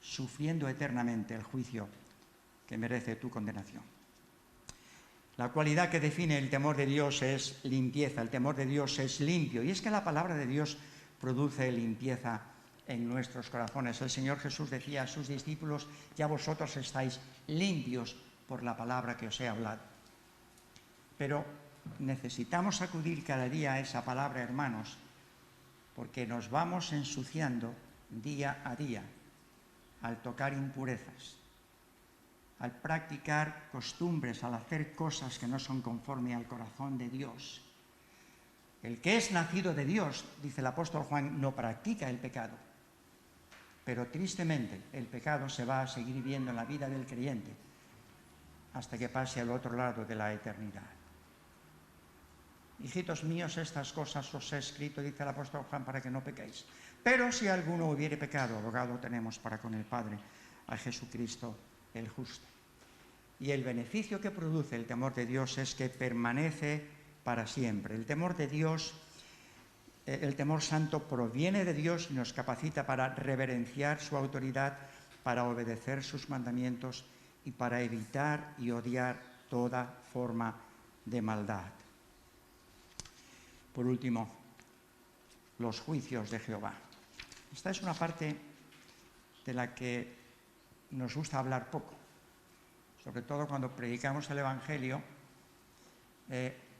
sufriendo eternamente el juicio que merece tu condenación. La cualidad que define el temor de Dios es limpieza. El temor de Dios es limpio. Y es que la palabra de Dios produce limpieza en nuestros corazones. El Señor Jesús decía a sus discípulos, ya vosotros estáis limpios por la palabra que os he hablado. Pero necesitamos acudir cada día a esa palabra, hermanos, porque nos vamos ensuciando día a día al tocar impurezas, al practicar costumbres, al hacer cosas que no son conforme al corazón de Dios. El que es nacido de Dios, dice el apóstol Juan, no practica el pecado. Pero tristemente el pecado se va a seguir viendo en la vida del creyente hasta que pase al otro lado de la eternidad. Hijitos míos, estas cosas os he escrito, dice el apóstol Juan, para que no pequéis. Pero si alguno hubiere pecado, abogado tenemos para con el Padre, a Jesucristo el justo. Y el beneficio que produce el temor de Dios es que permanece para siempre. El temor de Dios, el temor santo proviene de Dios y nos capacita para reverenciar su autoridad, para obedecer sus mandamientos y para evitar y odiar toda forma de maldad. Por último, los juicios de Jehová. Esta es una parte de la que nos gusta hablar poco, sobre todo cuando predicamos el Evangelio.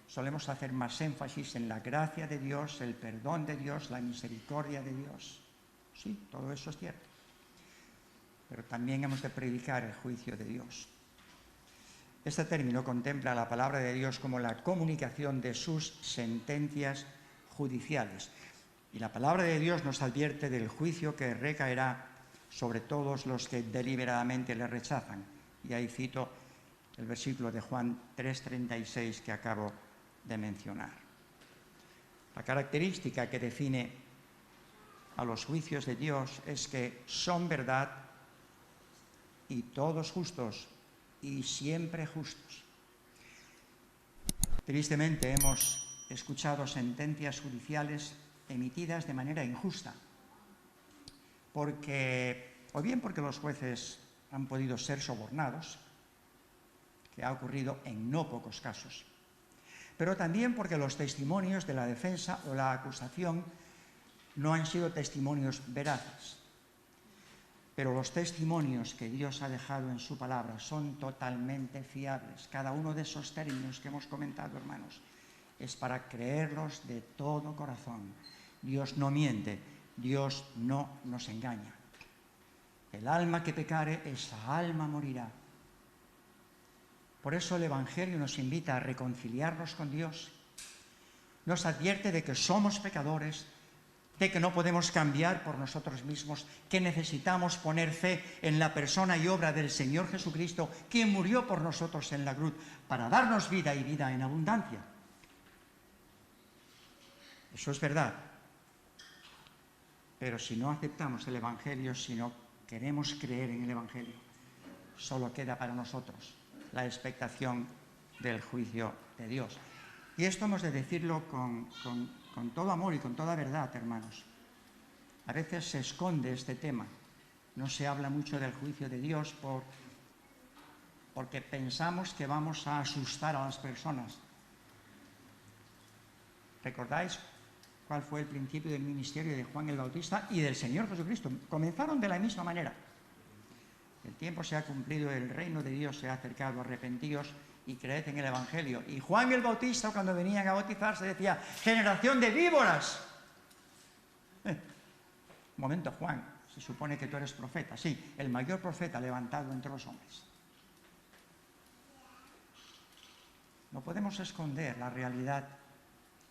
Solemos hacer más énfasis en la gracia de Dios, el perdón de Dios, la misericordia de Dios. Sí, todo eso es cierto. Pero también hemos de predicar el juicio de Dios. Este término contempla la palabra de Dios como la comunicación de sus sentencias judiciales. Y la palabra de Dios nos advierte del juicio que recaerá sobre todos los que deliberadamente le rechazan. Y ahí cito el versículo de Juan 3:36 que acabo de mencionar. La característica que define a los juicios de Dios es que son verdad y todos justos y siempre justos. Tristemente hemos escuchado sentencias judiciales emitidas de manera injusta, o bien porque los jueces han podido ser sobornados, que ha ocurrido en no pocos casos, pero también porque los testimonios de la defensa o la acusación no han sido testimonios veraces. Pero los testimonios que Dios ha dejado en su palabra son totalmente fiables. Cada uno de esos términos que hemos comentado, hermanos, es para creerlos de todo corazón. Dios no miente, Dios no nos engaña. El alma que pecare, esa alma morirá. Por eso el Evangelio nos invita a reconciliarnos con Dios. Nos advierte de que somos pecadores, de que no podemos cambiar por nosotros mismos, que necesitamos poner fe en la persona y obra del Señor Jesucristo, quien murió por nosotros en la cruz para darnos vida y vida en abundancia. Eso es verdad. Pero si no aceptamos el Evangelio, si no queremos creer en el Evangelio, solo queda para nosotros la expectación del juicio de Dios. Y esto hemos de decirlo con todo amor y con toda verdad, hermanos. A veces se esconde este tema. No se habla mucho del juicio de Dios porque pensamos que vamos a asustar a las personas. ¿Recordáis cuál fue el principio del ministerio de Juan el Bautista y del Señor Jesucristo? Comenzaron de la misma manera. El tiempo se ha cumplido, el reino de Dios se ha acercado, arrepentíos y creed en el Evangelio. Y Juan el Bautista, cuando venían a bautizarse, decía: generación de víboras. Un momento, Juan, se supone que tú eres profeta. Sí, el mayor profeta levantado entre los hombres. No podemos esconder la realidad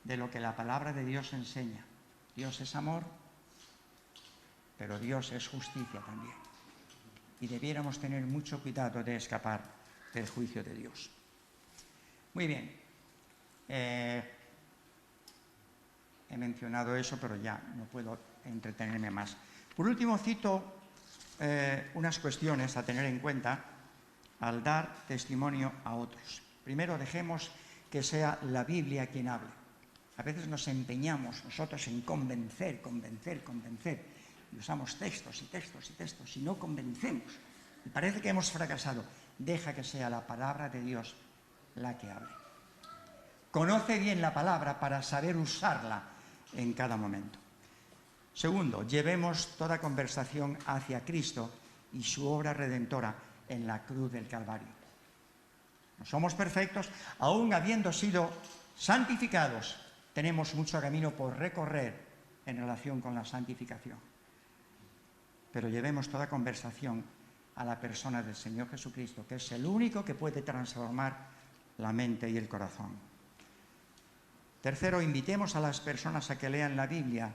de lo que la palabra de Dios enseña. Dios es amor, pero Dios es justicia también. Y debiéramos tener mucho cuidado de escapar del juicio de Dios. Muy bien. He mencionado eso, pero ya no puedo entretenerme más. Por último, cito unas cuestiones a tener en cuenta al dar testimonio a otros. Primero, dejemos que sea la Biblia quien hable. A veces nos empeñamos nosotros en convencer, y usamos textos y no convencemos. Y parece que hemos fracasado. Deja que sea la palabra de Dios la que hable. Conoce bien la palabra para saber usarla en cada momento. Segundo, llevemos toda conversación hacia Cristo y su obra redentora en la cruz del Calvario. No somos perfectos, aún habiendo sido santificados, tenemos mucho camino por recorrer en relación con la santificación. Pero llevemos toda conversación a la persona del Señor Jesucristo, que es el único que puede transformar la mente y el corazón. Tercero, invitemos a las personas a que lean la Biblia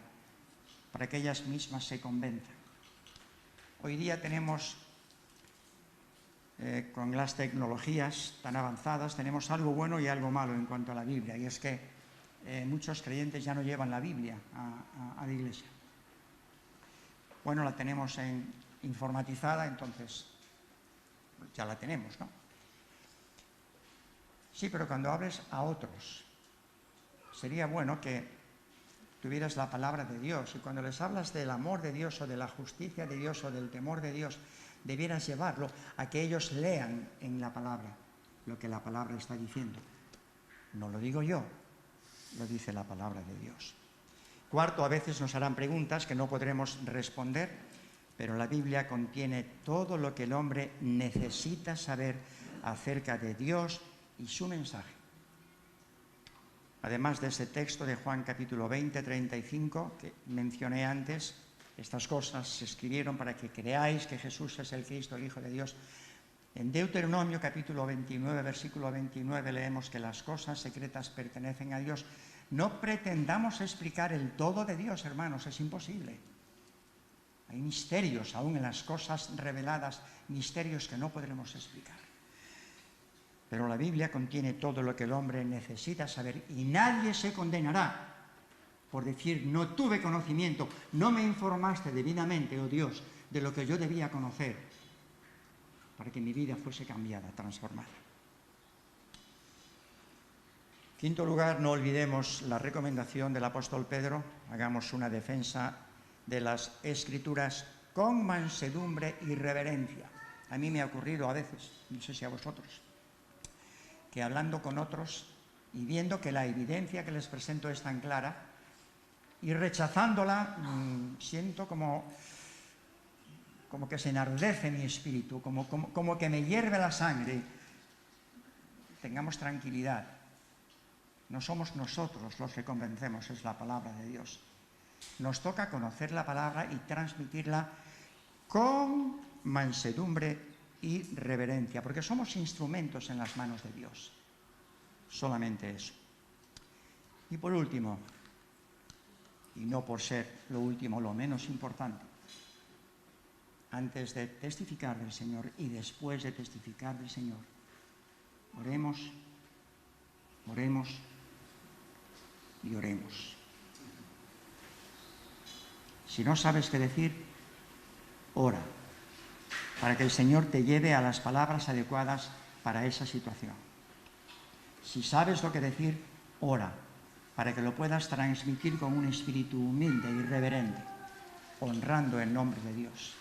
para que ellas mismas se convenzan. Hoy día tenemos, con las tecnologías tan avanzadas, tenemos algo bueno y algo malo en cuanto a la Biblia, y es que muchos creyentes ya no llevan la Biblia a la iglesia. Bueno, la tenemos informatizada, entonces ya la tenemos, ¿no? Sí, pero cuando hables a otros, sería bueno que tuvieras la palabra de Dios, y cuando les hablas del amor de Dios o de la justicia de Dios o del temor de Dios, debieras llevarlo a que ellos lean en la palabra lo que la palabra está diciendo. No lo digo yo, lo dice la palabra de Dios. Cuarto, a veces nos harán preguntas que no podremos responder, pero la Biblia contiene todo lo que el hombre necesita saber acerca de Dios y su mensaje. Además de ese texto de Juan capítulo 20, 35, que mencioné antes, estas cosas se escribieron para que creáis que Jesús es el Cristo, el Hijo de Dios. En Deuteronomio capítulo 29, versículo 29, leemos que las cosas secretas pertenecen a Dios. No pretendamos explicar el todo de Dios, hermanos, es imposible. Hay misterios aún en las cosas reveladas, misterios que no podremos explicar. Pero la Biblia contiene todo lo que el hombre necesita saber, y nadie se condenará por decir: no tuve conocimiento, no me informaste debidamente, oh Dios, de lo que yo debía conocer para que mi vida fuese cambiada, transformada. Quinto lugar, no olvidemos la recomendación del apóstol Pedro: hagamos una defensa de las Escrituras con mansedumbre y reverencia. A mí me ha ocurrido a veces, no sé si a vosotros, que hablando con otros y viendo que la evidencia que les presento es tan clara, y rechazándola, siento como que se enardece mi espíritu, como que me hierve la sangre. Tengamos tranquilidad. No somos nosotros los que convencemos, es la palabra de Dios. Nos toca conocer la palabra y transmitirla con mansedumbre y reverencia, porque somos instrumentos en las manos de Dios. Solamente eso. Y por último, y no por ser lo último, lo menos importante, antes de testificar del Señor y después de testificar del Señor, oremos y oremos. Si no sabes qué decir, ora, para que el Señor te lleve a las palabras adecuadas para esa situación. Si sabes lo que decir, ora, para que lo puedas transmitir con un espíritu humilde y reverente, honrando el nombre de Dios,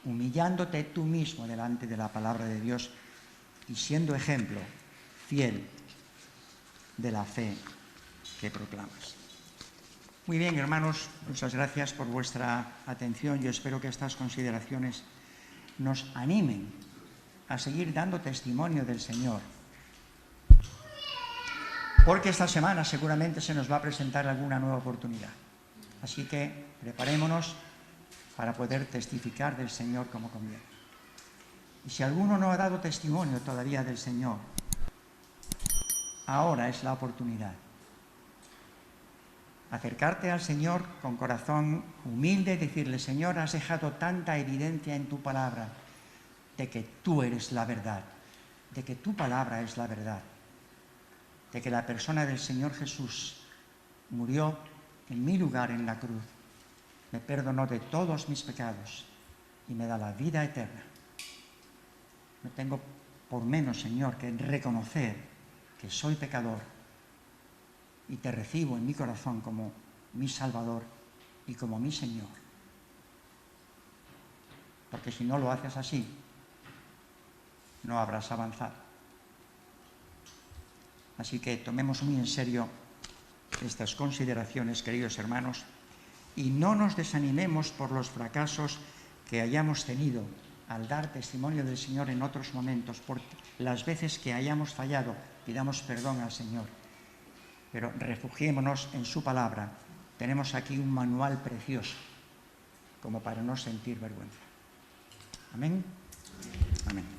humillándote tú mismo delante de la palabra de Dios y siendo ejemplo fiel de la fe que proclamas. Muy bien, hermanos, muchas gracias por vuestra atención. Yo espero que estas consideraciones nos animen a seguir dando testimonio del Señor, porque esta semana seguramente se nos va a presentar alguna nueva oportunidad. Así que preparémonos para poder testificar del Señor como conviene. Y si alguno no ha dado testimonio todavía del Señor, ahora es la oportunidad. Acercarte al Señor con corazón humilde y decirle: Señor, has dejado tanta evidencia en tu palabra de que tú eres la verdad, de que tu palabra es la verdad, de que la persona del Señor Jesús murió en mi lugar en la cruz, me perdonó de todos mis pecados y me da la vida eterna. No tengo por menos, Señor, que reconocer que soy pecador y te recibo en mi corazón como mi Salvador y como mi Señor. Porque si no lo haces así, no habrás avanzado. Así que tomemos muy en serio estas consideraciones, queridos hermanos, y no nos desanimemos por los fracasos que hayamos tenido al dar testimonio del Señor en otros momentos. Por las veces que hayamos fallado, pidamos perdón al Señor. Pero refugiémonos en su palabra. Tenemos aquí un manual precioso, como para no sentir vergüenza. Amén. Amén.